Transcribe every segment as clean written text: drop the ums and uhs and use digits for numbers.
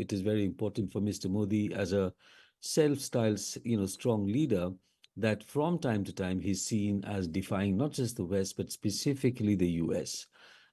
it is very important for Mr. Modi as a self-styled, strong leader that from time to time he's seen as defying not just the West, but specifically the US.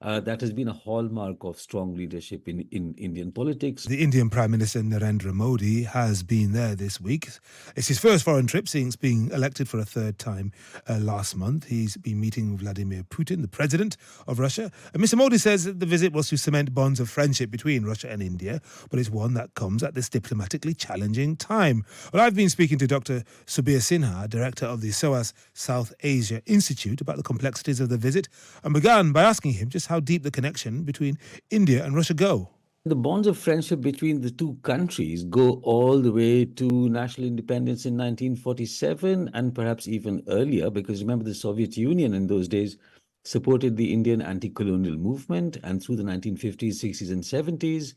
That has been a hallmark of strong leadership in Indian politics. The Indian Prime Minister Narendra Modi has been there this week. It's his first foreign trip since being elected for a third time last month. He's been meeting Vladimir Putin, the president of Russia. And Mr. Modi says that the visit was to cement bonds of friendship between Russia and India, but it's one that comes at this diplomatically challenging time. Well, I've been speaking to Dr. Subir Sinha, director of the SOAS South Asia Institute, about the complexities of the visit, and began by asking him just how deep the connection between India and Russia go. The bonds of friendship between the two countries go all the way to national independence in 1947 and perhaps even earlier, because remember the Soviet Union in those days supported the Indian anti-colonial movement, and through the 1950s, 60s and 70s,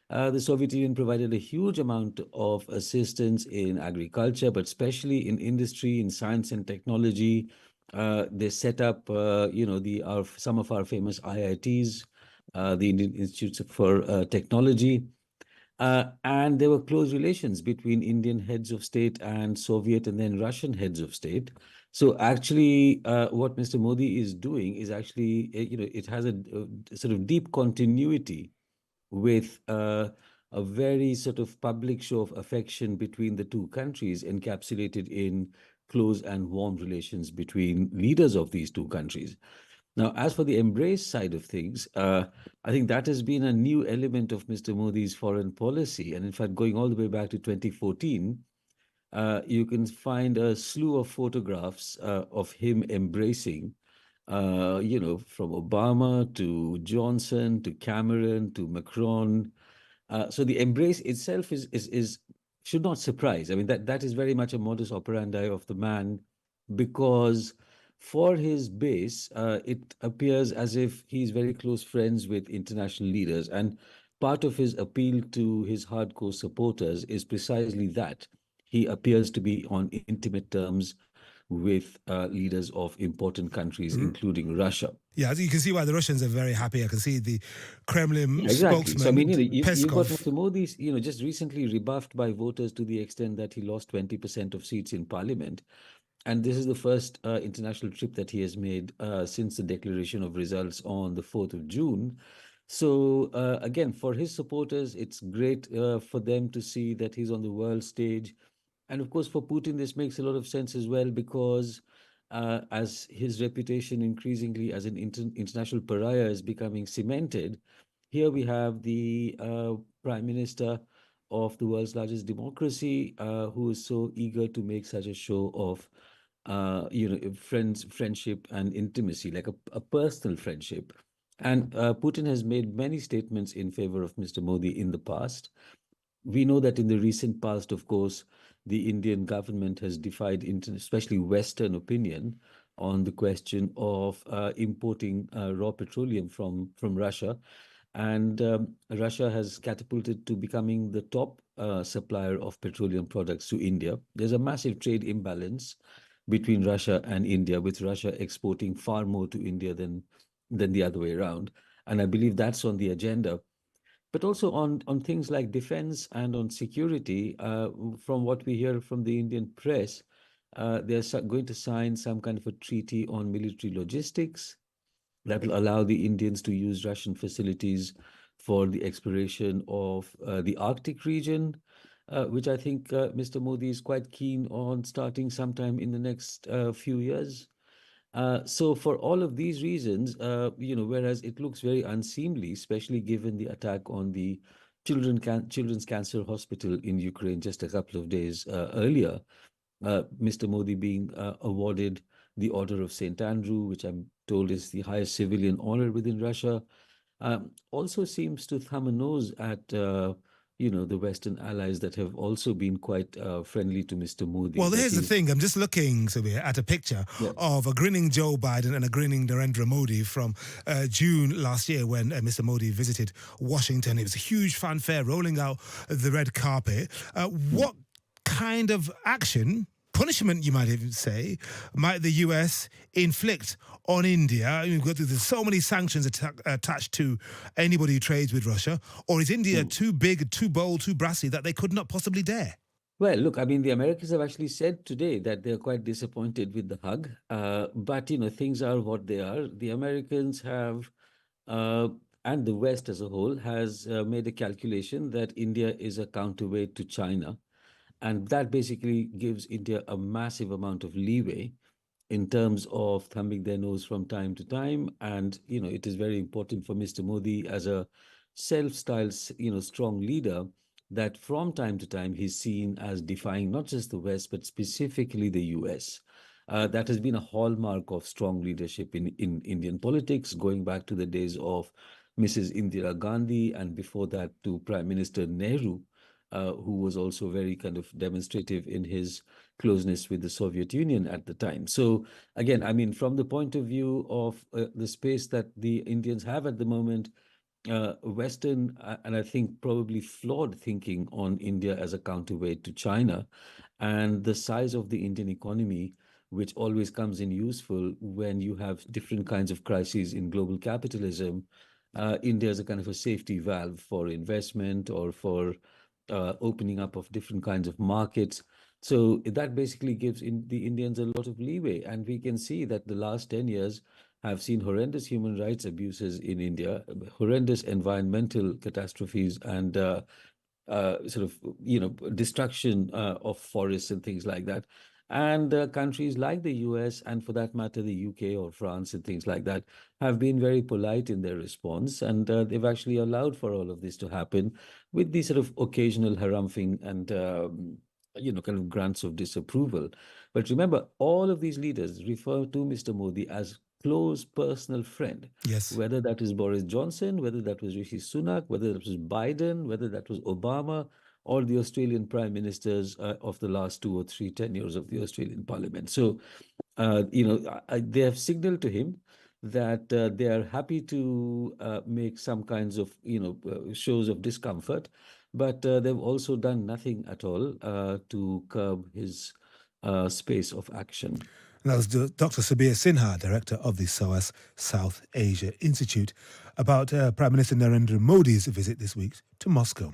the Soviet Union provided a huge amount of assistance in agriculture, but especially in industry, in science and technology. They set up, some of our famous IITs, the Indian Institutes for Technology, and there were close relations between Indian heads of state and Soviet and then Russian heads of state. So actually, what Mr. Modi is doing is actually, it has a sort of deep continuity with a very sort of public show of affection between the two countries, encapsulated in close and warm relations between leaders of these two countries. Now, as for the embrace side of things, I think that has been a new element of Mr. Modi's foreign policy. And in fact, going all the way back to 2014, you can find a slew of photographs of him embracing, from Obama to Johnson to Cameron to Macron. So the embrace itself is should not surprise. I mean, that is very much a modus operandi of the man, because for his base, it appears as if he's very close friends with international leaders. And part of his appeal to his hardcore supporters is precisely that. He appears to be on intimate terms with leaders of important countries, including Russia. Yeah, you can see why the Russians are very happy. I can see the Kremlin Exactly. spokesman, So, I mean, you've got Peskov. Mr. Modi, just recently rebuffed by voters to the extent that he lost 20% of seats in parliament. And this is the first international trip that he has made since the declaration of results on the 4th of June. So again, for his supporters, it's great for them to see that he's on the world stage. And of course, for Putin, this makes a lot of sense as well, because as his reputation increasingly as an international pariah is becoming cemented, here we have the Prime Minister of the world's largest democracy, who is so eager to make such a show of friendship and intimacy, like a personal friendship. And Putin has made many statements in favor of Mr. Modi in the past. We know that in the recent past, of course, the Indian government has defied, especially Western opinion, on the question of importing raw petroleum from Russia. And Russia has catapulted to becoming the top supplier of petroleum products to India. There's a massive trade imbalance between Russia and India, with Russia exporting far more to India than the other way around. And I believe that's on the agenda. But also on things like defense and on security, from what we hear from the Indian press, they're going to sign some kind of a treaty on military logistics that will allow the Indians to use Russian facilities for the exploration of the Arctic region, which I think Mr. Modi is quite keen on starting sometime in the next few years. So for all of these reasons, whereas it looks very unseemly, especially given the attack on the Children's Cancer Hospital in Ukraine just a couple of days earlier, Mr. Modi being awarded the Order of St. Andrew, which I'm told is the highest civilian honor within Russia, also seems to thumb a nose at the Western allies that have also been quite friendly to Mr. Modi. Well, here's the thing. I'm just looking, Subir, at a picture of a grinning Joe Biden and a grinning Narendra Modi from June last year when Mr. Modi visited Washington. It was a huge fanfare rolling out the red carpet. What kind of action punishment, you might even say, might the US inflict on India? I mean, there's so many sanctions attached to anybody who trades with Russia. Or is India too big, too bold, too brassy that they could not possibly dare? Well, look, I mean, the Americans have actually said today that they're quite disappointed with the hug. But, things are what they are. The Americans have, uh, and the West as a whole, has made a calculation that India is a counterweight to China. And that basically gives India a massive amount of leeway in terms of thumbing their nose from time to time. And, it is very important for Mr. Modi as a self-styled, strong leader that from time to time he's seen as defying not just the West, but specifically the US. That has been a hallmark of strong leadership in Indian politics, going back to the days of Mrs. Indira Gandhi, and before that to Prime Minister Nehru, who was also very kind of demonstrative in his closeness with the Soviet Union at the time. So again, I mean, from the point of view of the space that the Indians have at the moment, Western and I think probably flawed thinking on India as a counterweight to China, and the size of the Indian economy, which always comes in useful when you have different kinds of crises in global capitalism. India is a kind of a safety valve for investment or for opening up of different kinds of markets. So that basically gives the Indians a lot of leeway. And we can see that the last 10 years have seen horrendous human rights abuses in India, horrendous environmental catastrophes, and sort of, destruction of forests and things like that. And countries like the US, and for that matter, the UK or France and things like that, have been very polite in their response. And they've actually allowed for all of this to happen with these sort of occasional harumphing and, kind of grants of disapproval. But remember, all of these leaders refer to Mr. Modi as close personal friend, Yes. whether that is Boris Johnson, whether that was Rishi Sunak, whether that was Biden, whether that was Obama, or the Australian prime ministers of the last 2 or 3 tenures of the Australian parliament. So, they have signaled to him that they are happy to make some kinds of, shows of discomfort, but they've also done nothing at all to curb his space of action. And that was Dr. Subir Sinha, director of the SOAS South Asia Institute, about Prime Minister Narendra Modi's visit this week to Moscow.